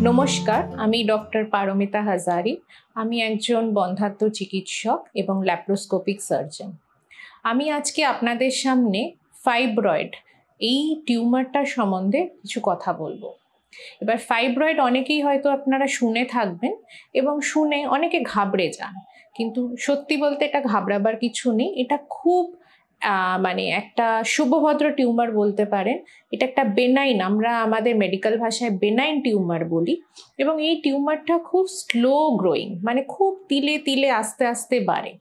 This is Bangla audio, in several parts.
নমস্কার, আমি ডক্টর পারমিতা হাজারি। আমি একজন বন্ধ্যাত্ব চিকিৎসক এবং ল্যাপ্রোস্কোপিক সার্জন। আমি আজকে আপনাদের সামনে ফাইব্রয়েড এই টিউমারটার সম্বন্ধে কিছু কথা বলবো। এবার ফাইব্রয়েড অনেকেই হয়তো আপনারা শুনে থাকবেন এবং শুনে অনেকে ঘাবড়ে যান, কিন্তু সত্যি বলতে এটা ঘাবড়াবার কিছু নেই। এটা খুব মানে একটা শুভভদ্র টিউমার বলতে পারেন। এটা একটা বেনাইন, আমরা আমাদের মেডিকেল ভাষায় বেনাইন টিউমার বলি, এবং এই টিউমারটা খুব স্লো গ্রোয়িং, মানে খুব তিলে তিলে আস্তে আস্তে বাড়ে।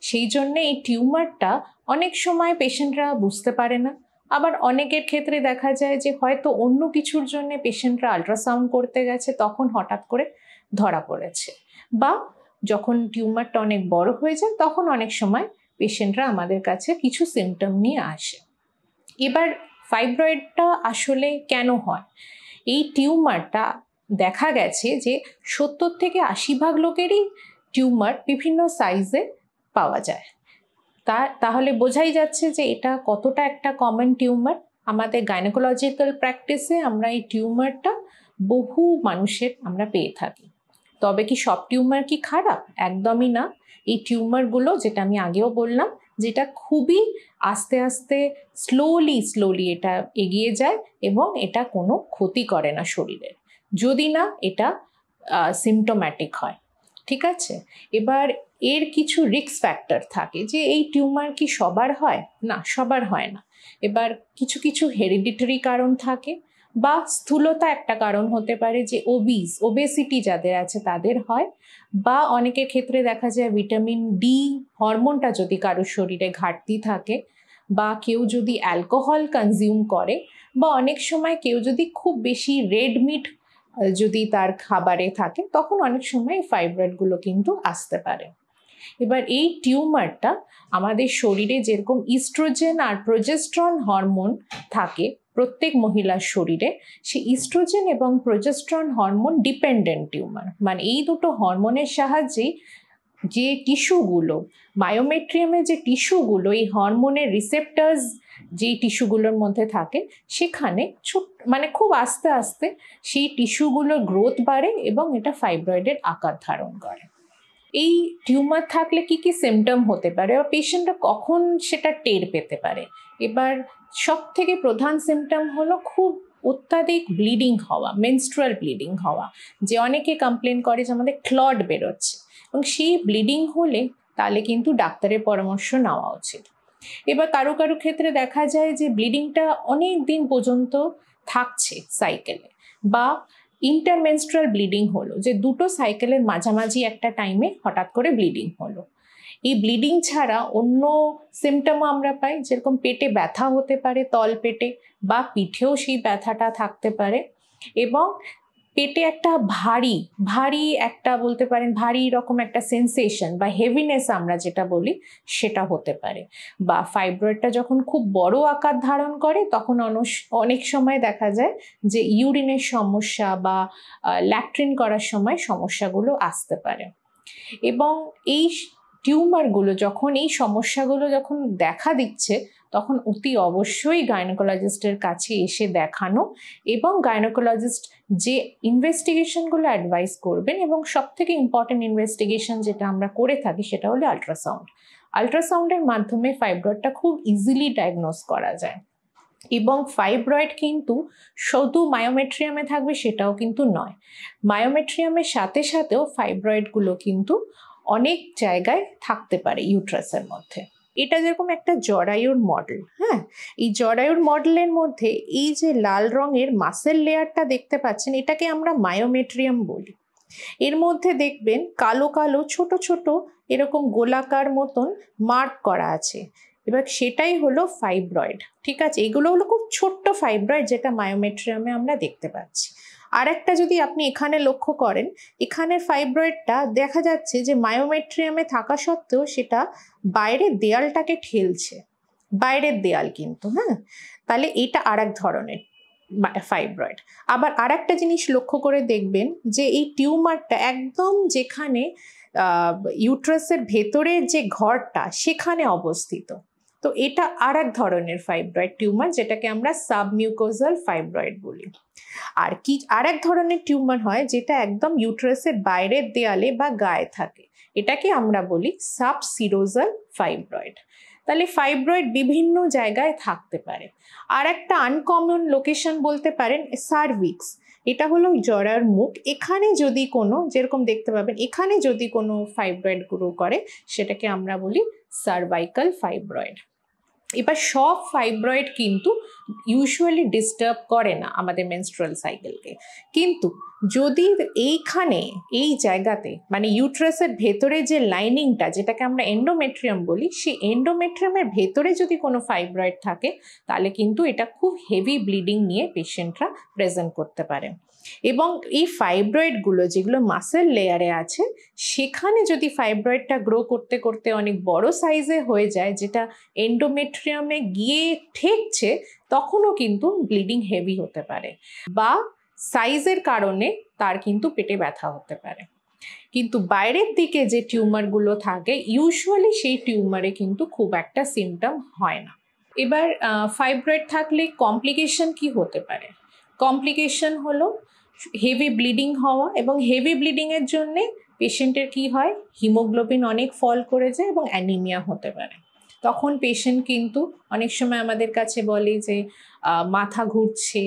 সেই জন্যে এই টিউমারটা অনেক সময় পেশেন্টরা বুঝতে পারে না। আবার অনেকের ক্ষেত্রে দেখা যায় যে হয়তো অন্য কিছুর জন্য পেশেন্টরা আল্ট্রাসাউন্ড করতে গেছে, তখন হঠাৎ করে ধরা পড়েছে, বা যখন টিউমারটা অনেক বড় হয়ে যায় তখন অনেক সময় পেশেন্টরা আমাদের কাছে কিছু সিমটম নিয়ে আসে। এবার ফাইব্রয়েডটা আসলে কেন হয়? এই টিউমারটা দেখা গেছে যে 70 থেকে 80% লোকেরই টিউমার বিভিন্ন সাইজে পাওয়া যায়। তাহলে বোঝাই যাচ্ছে যে এটা কতটা একটা কমন টিউমার। আমাদের গাইনোকোলজিক্যাল প্র্যাকটিসে আমরা এই টিউমারটা বহু মানুষের আমরা পেয়ে থাকি। তবে কি সব টিউমার কি খারাপ? একদমই না। এই টিউমারগুলো, যেটা আমি আগেও বললাম, যেটা খুবই আস্তে আস্তে স্লোলি এটা এগিয়ে যায় এবং এটা কোনো ক্ষতি করে না শরীরের, যদি না এটা সিমটোম্যাটিক হয়। ঠিক আছে, এবার এর কিছু রিস্ক ফ্যাক্টর থাকে যে এই টিউমার কি সবার হয়? না, সবার হয় না। এবার কিছু কিছু হেরিডিটারি কারণ থাকে, বা স্থূলতা একটা কারণ হতে পারে, যে ওবেসিটি যাদের আছে তাদের হয়, বা অনেকের ক্ষেত্রে দেখা যায় ভিটামিন ডি হরমোনটা যদি কারোর শরীরে ঘাটতি থাকে, বা কেউ যদি অ্যালকোহল কনজিউম করে, বা অনেক সময় কেউ যদি খুব বেশি রেড মিট যদি তার খাবারে থাকে, তখন অনেক সময় ফাইব্রয়েডগুলো কিন্তু আসতে পারে। এবার এই টিউমারটা আমাদের শরীরে যেরকম ইস্ট্রোজেন আর প্রোজেস্টেরন হরমোন থাকে প্রত্যেক মহিলার শরীরে, সেই ইস্ট্রোজেন এবং প্রোজেস্টেরন হরমোন ডিপেন্ডেন্ট টিউমার। মানে এই দুটো হরমোনের সাহায্যেই যে টিস্যুগুলো, মায়োমেট্রিয়ামে যে টিস্যুগুলো এই হরমোনের রিসেপ্টার্স যে টিস্যুগুলোর মধ্যে থাকে, সেখানে মানে খুব আস্তে আস্তে সেই টিস্যুগুলোর গ্রোথ বাড়ে এবং এটা ফাইব্রয়েডের আকার ধারণ করে। এই টিউমার থাকলে কি কি সিমটম হতে পারে বা পেশেন্টরা কখন সেটা টের পেতে পারে? এবার সব থেকে প্রধান সিমটম হলো খুব অত্যাধিক ব্লিডিং হওয়া, মেনস্ট্রুয়াল ব্লিডিং হওয়া, যে অনেকে কমপ্লেন করে যে আমাদের ক্লট বেরোচ্ছে, এবং সেই ব্লিডিং হলে তাহলে কিন্তু ডাক্তারের পরামর্শ নেওয়া উচিত। এবার কারো কারো ক্ষেত্রে দেখা যায় যে ব্লিডিংটা অনেক দিন পর্যন্ত থাকছে সাইকেলে, বা ইন্টারমেনস্ট্রাল ব্লিডিং হলো, যে দুটো সাইকেলের মাঝামাঝি একটা টাইমে হঠাৎ করে ব্লিডিং হলো। এই ব্লিডিং ছাড়া অন্য সিমটমও আমরা পাই, যেরকম পেটে ব্যথা হতে পারে, তল পেটে বা পিঠেও সেই ব্যথাটা থাকতে পারে, এবং পেটে একটা ভারী একটা বলতে পারেন ভারী রকম একটা সেন্সেশন বা হেভিনেস আমরা যেটা বলি, সেটা হতে পারে। বা ফাইব্রয়েডটা যখন খুব বড় আকার ধারণ করে, তখন অনেক সময় দেখা যায় যে ইউরিনের সমস্যা বা ল্যাট্রিন করার সময় সমস্যাগুলো আসতে পারে। এবং এই টিউমারগুলো যখন, এই সমস্যাগুলো যখন দেখা দিচ্ছে, তখন অতি অবশ্যই গাইনোকোলজিস্টের কাছে এসে দেখানো, এবং গাইনোকোলজিস্ট যে ইনভেস্টিগেশনগুলো অ্যাডভাইস করবেন, এবং সব থেকে ইম্পর্টেন্ট ইনভেস্টিগেশন যেটা আমরা করে থাকি সেটা হলো আল্ট্রাসাউন্ড। আল্ট্রাসাউন্ডের মাধ্যমে ফাইব্রয়েডটা খুব ইজিলি ডায়াগনোজ করা যায়। এবং ফাইব্রয়েড কিন্তু শুধু মায়োমেট্রিয়ামে থাকবে সেটাও কিন্তু নয়, মায়োমেট্রিয়ামের সাথে সাথেও ফাইব্রয়েডগুলো কিন্তু অনেক জায়গায় থাকতে পারে ইউট্রাসের মধ্যে। এটা যেরকম একটা জরায়ুর মডেল, হ্যাঁ, এই জরায়ুর মডেলের মধ্যে এই যে লাল রঙের মাসেল লেয়ারটা দেখতে পাচ্ছেন, এটাকে আমরা মায়োমেট্রিয়াম বলি। এর মধ্যে দেখবেন কালো কালো ছোট ছোট এরকম গোলাকার মতন মার্ক করা আছে, এবার সেটাই হলো ফাইব্রয়েড। ঠিক আছে, এগুলো হলো খুব ছোট্ট ফাইব্রয়েড, যেটা মায়োমেট্রিয়ামে আমরা দেখতে পাচ্ছি। আর একটা যদি আপনি এখানে লক্ষ্য করেন, এখানের ফাইব্রয়েডটা দেখা যাচ্ছে যে মায়োমেট্রিয়ামে থাকা সত্ত্বেও সেটা বাইরের দেয়ালটাকে ঠেলছে, বাইরের দেয়াল কিন্তু, হ্যাঁ, তাহলে এটা আর এক ধরনের ফাইব্রয়েড। আবার আর একটা জিনিস লক্ষ্য করে দেখবেন যে এই টিউমারটা একদম যেখানে ইউট্রাসের ভেতরের যে ঘরটা সেখানে অবস্থিত, তো এটা আর এক ধরনের ফাইব্রয়েড টিউমার, যেটাকে আমরা সাবমিউকোজাল ফাইব্রয়েড বলি। আর এক ধরনের টিউমার হয় যেটা একদম ইউট্রাসের বাইরের দেয়ালে বা গায়ে থাকে, এটাকে আমরা বলি সাবসিরোজাল ফাইব্রয়েড। তাহলে ফাইব্রয়েড বিভিন্ন জায়গায় থাকতে পারে। আর একটা আনকমন লোকেশন বলতে পারেন সার্ভিক্স, এটা হলো জরার মুখ। এখানে যদি কোনো, যেরকম দেখতে পাবেন এখানে যদি কোনো ফাইব্রয়েড গ্রো করে সেটাকে আমরা বলি সার্ভাইকাল ফাইব্রয়েড। এবার সব ফাইব্রয়েড কিন্তু ইউজুয়ালি ডিস্টার্ব করে না আমাদের মেনস্ট্রুয়াল সাইকেলকে, কিন্তু যদি এইখানে এই জায়গাতে মানে ইউট্রাসের ভেতরে যে লাইনিংটা যেটাকে আমরা এন্ডোমেট্রিয়াম বলি, সেই এন্ডোমেট্রিয়ামের ভেতরে যদি কোনো ফাইব্রয়েড থাকে তাহলে কিন্তু এটা খুব হেভি ব্লিডিং নিয়ে পেশেন্টরা প্রেজেন্ট করতে পারে। এবং এই ফাইব্রয়েডগুলো যেগুলো মাসেল লেয়ারে আছে সেখানে যদি ফাইব্রয়েডটা গ্রো করতে করতে অনেক বড় সাইজে হয়ে যায়, যেটা এন্ডোমেট্রিয়ামে গিয়ে ঠেকছে, তখনও কিন্তু ব্লিডিং হেভি হতে পারে বা সাইজের কারণে তার কিন্তু পেটে ব্যথা হতে পারে। কিন্তু বাইরের দিকে যে টিউমারগুলো থাকে ইউজুয়ালি সেই টিউমারে কিন্তু খুব একটা সিমটম হয় না। এবার ফাইব্রয়েড থাকলে কমপ্লিকেশন কি হতে পারে? কমপ্লিকেশন হলো হেভি ব্লিডিং হওয়া, এবং হেভি ব্লিডিংয়ের জন্যে পেশেন্টের কি হয়, হিমোগ্লোবিন অনেক ফল করে যায় এবং অ্যানিমিয়া হতে পারে। তখন পেশেন্ট কিন্তু অনেক সময় আমাদের কাছে বলে যে মাথা ঘুরছে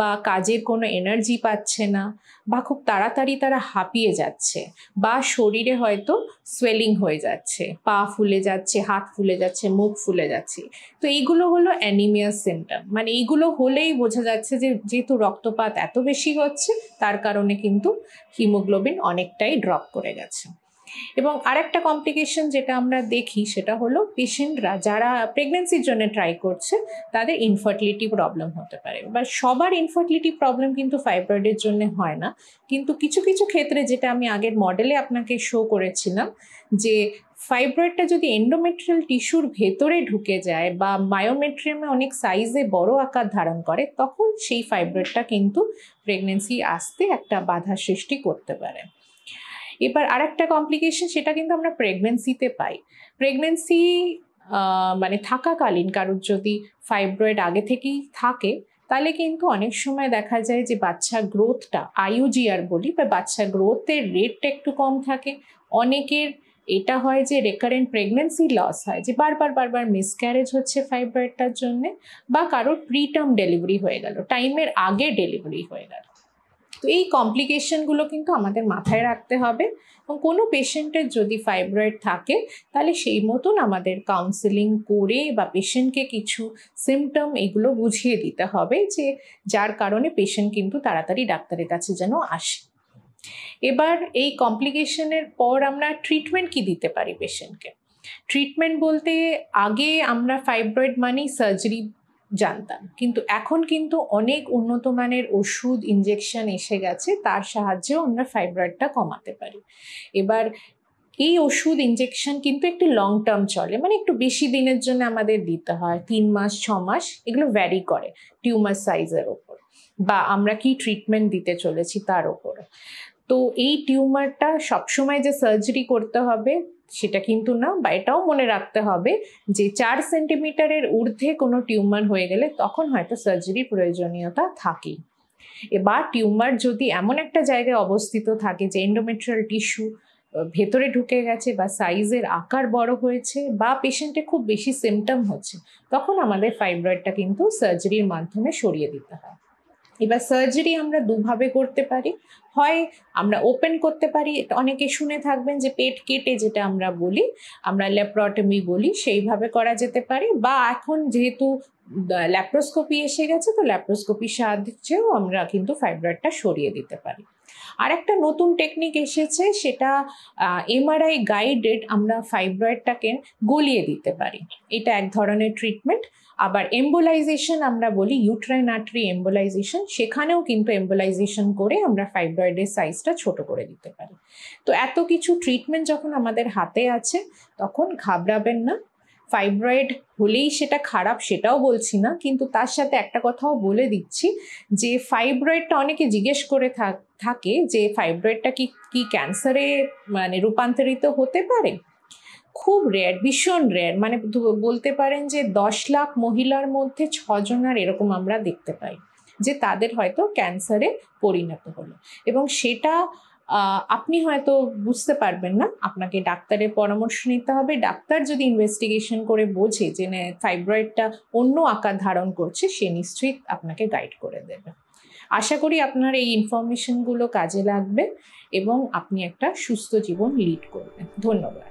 বা কাজের কোনো এনার্জি পাচ্ছে না, বা খুব তাড়াতাড়ি তারা হাঁপিয়ে যাচ্ছে, বা শরীরে হয়তো সোয়েলিং হয়ে যাচ্ছে, পা ফুলে যাচ্ছে, হাত ফুলে যাচ্ছে, মুখ ফুলে যাচ্ছে। তো এইগুলো হলো অ্যানিমিয়ার সিমটম, মানে এইগুলো হলেই বোঝা যাচ্ছে যে যেহেতু রক্তপাত এত বেশি হচ্ছে তার কারণে কিন্তু হিমোগ্লোবিন অনেকটাই ড্রপ করে গেছে। এবং আরেকটা কমপ্লিকেশন যেটা আমরা দেখি সেটা হলো পেশেন্টরা যারা প্রেগনেন্সির জন্য ট্রাই করছে তাদের ইনফার্টিলিটি প্রবলেম হতে পারে। বা সবার ইনফার্টিলিটি প্রবলেম কিন্তু ফাইব্রয়েডের জন্য হয় না, কিন্তু কিছু কিছু ক্ষেত্রে, যেটা আমি আগের মডেলে আপনাকে শো করেছিলাম, যে ফাইব্রয়েডটা যদি এন্ডোমেট্রিয়াল টিস্যুর ভেতরে ঢুকে যায় বা মায়োমেট্রিয়ামে অনেক সাইজে বড় আকার ধারণ করে, তখন সেই ফাইব্রয়েডটা কিন্তু প্রেগনেন্সি আসতে একটা বাধা সৃষ্টি করতে পারে। এবার আরেকটা কমপ্লিকেশন, সেটা কিন্তু আমরা প্রেগনেন্সিতে পাই। প্রেগনেন্সি মানে থাকাকালীন কারোর যদি ফাইব্রয়েড আগে থেকেই থাকে তাহলে কিন্তু অনেক সময় দেখা যায় যে বাচ্চার গ্রোথটা, আইইউজিআর বলি, বা বাচ্চার গ্রোথের রেটটা একটু কম থাকে। অনেকের এটা হয় যে রেকারেন্ট প্রেগনেন্সি লস হয়, যে বারবার মিসক্যারেজ হচ্ছে ফাইব্রয়েডটার জন্যে, বা কারোর প্রিটার্ম ডেলিভারি হয়ে গেল, টাইমের আগে ডেলিভারি হয়ে গেল। তো এই কমপ্লিকেশনগুলো কিন্তু আমাদের মাথায় রাখতে হবে, এবং কোনো পেশেন্টের যদি ফাইব্রয়েড থাকে তাহলে সেই মতন আমাদের কাউন্সেলিং করে বা পেশেন্টকে কিছু সিমটম এগুলো বুঝিয়ে দিতে হবে, যে যার কারণে পেশেন্ট কিন্তু তাড়াতাড়ি ডাক্তারের কাছে যেন আসে। এবার এই কমপ্লিকেশনের পর আমরা ট্রিটমেন্ট কি দিতে পারি পেশেন্টকে? ট্রিটমেন্ট বলতে আগে আমরা ফাইব্রয়েড মানেই সার্জারি জানতাম, কিন্তু এখন কিন্তু অনেক উন্নত মানের ওষুধ, ইনজেকশন এসে গেছে, তার সাহায্যেও আমরা ফাইব্রয়েডটা কমাতে পারি। এবার এই ওষুধ ইনজেকশন কিন্তু একটু লং টার্ম চলে, মানে একটু বেশি দিনের জন্য আমাদের দিতে হয়, 3 মাস 6 মাস, এগুলো ভ্যারি করে টিউমার সাইজের ওপর বা আমরা কি ট্রিটমেন্ট দিতে চলেছি তার ওপর। তো এই টিউমারটা সবসময় যে সার্জারি করতে হবে সেটা কিন্তু না, বা এটাও মনে রাখতে হবে যে 4 সেন্টিমিটারের ঊর্ধ্বে কোনো টিউমার হয়ে গেলে তখন হয়তো সার্জারির প্রয়োজনীয়তা থাকে। এবার টিউমার যদি এমন একটা জায়গায় অবস্থিত থাকে যে এন্ডোমেট্রিয়াল টিস্যু ভেতরে ঢুকে গেছে বা সাইজের আকার বড় হয়েছে বা পেশেন্টে খুব বেশি সিমটম হচ্ছে, তখন আমাদের ফাইব্রয়েডটা কিন্তু সার্জারির মাধ্যমে সরিয়ে দিতে হয়। এবার সার্জারি আমরা দুভাবে করতে পারি, হয় আমরা ওপেন করতে পারি, অনেকে শুনে থাকবেন যে পেট কেটে যেটা আমরা বলি, আমরা ল্যাপ্রোটমি বলি, সেইভাবে করা যেতে পারে, বা এখন যেহেতু ল্যাপ্রোস্কোপি এসে গেছে তো ল্যাপ্রোস্কোপির সাহায্যেও আমরা কিন্তু ফাইব্রয়েডটা সরিয়ে দিতে পারি। আর একটা নতুন টেকনিক এসেছে, সেটা এমআরআই গাইডেড আমরা ফাইব্রয়েডটাকে গলিয়ে দিতে পারি, এটা এক ধরনের ট্রিটমেন্ট। আবার এম্বোলাইজেশন আমরা বলি, ইউট্রাইন আর্টারি এম্বোলাইজেশন, সেখানেও কিন্তু এম্বোলাইজেশন করে আমরা ফাইব্রয়েডের সাইজটা ছোট করে দিতে পারি। তো এত কিছু ট্রিটমেন্ট যখন আমাদের হাতে আছে তখন ঘাবড়াবেন না। ফাইব্রয়েড হলেই সেটা খারাপ সেটাও বলছি না, কিন্তু তার সাথে একটা কথাও বলে দিচ্ছি যে ফাইব্রয়েডটা অনেকে জিজ্ঞেস করে থাকে যে ফাইব্রয়েডটা কি ক্যান্সারে মানে রূপান্তরিত হতে পারে? খুব রেয়ার, ভীষণ রেয়ার, মানে বলতে পারেন যে 10 লাখ মহিলার মধ্যে 6 জনের এরকম আমরা দেখতে পাই। যে তাদের হয়তো ক্যান্সারে পরিণত হলো, এবং সেটা আপনি হয়তো বুঝতে পারবেন না, আপনাকে ডাক্তারের পরামর্শ নিতে হবে। ডাক্তার যদি ইনভেস্টিগেশন করে বোঝে যে ফাইব্রয়েডটা অন্য আকার ধারণ করছে, সে নিশ্চয়ই আপনাকে গাইড করে দেবে। আশা করি আপনার এই ইনফরমেশনগুলো কাজে লাগবে এবং আপনি একটা সুস্থ জীবন লিড করবেন। ধন্যবাদ।